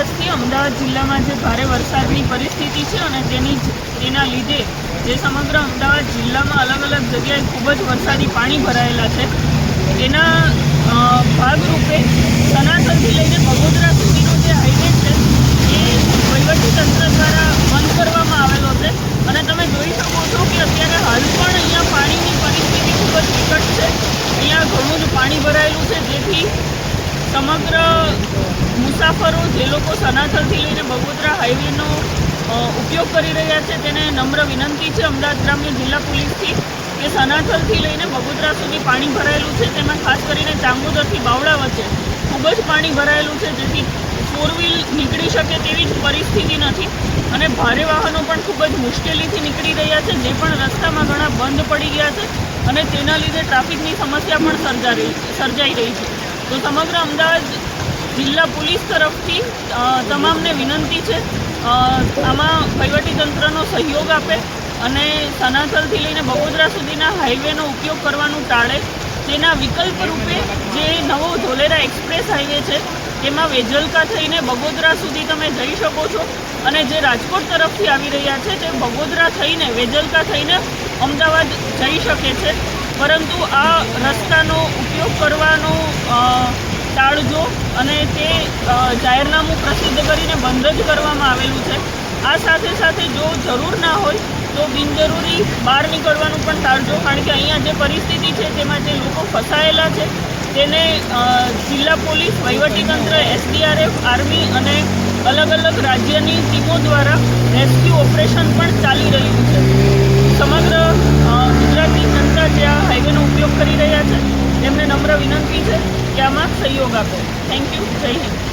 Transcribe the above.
દિવસથી અમદાવાદ જિલ્લામાં જે ભારે વરસાદની પરિસ્થિતિ છે અને તેના લીધે જે સમગ્ર અમદાવાદ જિલ્લામાં અલગ અલગ જગ્યાએ ખૂબ જ વરસાદી પાણી ભરાયેલા છે, તેના ભાગરૂપે સનાતનથી લઈને બગોદરા સુધીનો જે હાઈવે છે એ વહીવટીતંત્ર દ્વારા બંધ કરવામાં આવેલો છે. અને તમે જોઈ શકો છો કે અત્યારે હાલ પણ અહીંયા પાણીની પરિસ્થિતિ ખૂબ જ વિકટ છે. અહીંયા ઘણું જ પાણી ભરાયેલું છે, જેથી સમગ્ર મુસાફરો જે લોકો સનાથલથી લઈને બગોદરા હાઈવેનો ઉપયોગ કરી રહ્યા છે તેને નમ્ર વિનંતી છે અમદાવાદ ગ્રામ્ય જિલ્લા પોલીસથી કે સનાથલથી લઈને બગોદરા સુધી પાણી ભરાયેલું છે, તેમાં ખાસ કરીને ચાંગોદરથી બાવળા વચ્ચે ખૂબ જ પાણી ભરાયેલું છે, જેથી ફોર વ્હીલ નીકળી શકે તેવી જ પરિસ્થિતિ નથી અને ભારે વાહનો પણ ખૂબ જ મુશ્કેલીથી નીકળી રહ્યા છે, જે પણ રસ્તામાં ઘણા બંધ પડી ગયા છે અને તેના લીધે ટ્રાફિકની સમસ્યા પણ સર્જાઈ રહી છે. તો સમગ્ર અમદાવાદ જિલ્લા પોલીસ તરફથી તમામને વિનંતી છે આમાં વહીવટીતંત્રનો સહયોગ આપે અને સનાથલથી લઈને બગોદરા સુધીના હાઈવેનો ઉપયોગ કરવાનું ટાળે. તેના વિકલ્પ રૂપે જે નવો ધોલેરા એક્સપ્રેસ હાઈવે છે તેમાં વેજલકા થઈને બગોદરા સુધી તમે જઈ શકો છો અને જે રાજકોટ તરફથી આવી રહ્યા છે તે બગોદરા થઈને વેજલકા થઈને અમદાવાદ જઈ શકે છે, પરંતુ આ રસ્તાનો ઉપયોગ કરવાનો ટાળજો અને તે જાહેરનામું પ્રસિદ્ધ કરીને બંધ જ કરવામાં આવેલું છે. આ સાથે સાથે જો જરૂર ના હોય તો બિનજરૂરી બહાર નીકળવાનું પણ ટાળજો, કારણ કે અહીંયા જે પરિસ્થિતિ છે તેમાં જે લોકો ફસાયેલા છે તેને જિલ્લા પોલીસ, વહીવટીતંત્ર, SDRF, આર્મી અને અલગ અલગ રાજ્યની ટીમો દ્વારા રેસ્ક્યુ ઓપરેશન પણ ચાલી રહ્યું છે. સમગ્ર ગુજરાતની જનતા જે આ હાઈવેનો ઉપયોગ કરી રહ્યા છે તેમને નમ્ર વિનંતી છે કે આમાં સહયોગ આપે. Thank you. જય હિન્દ.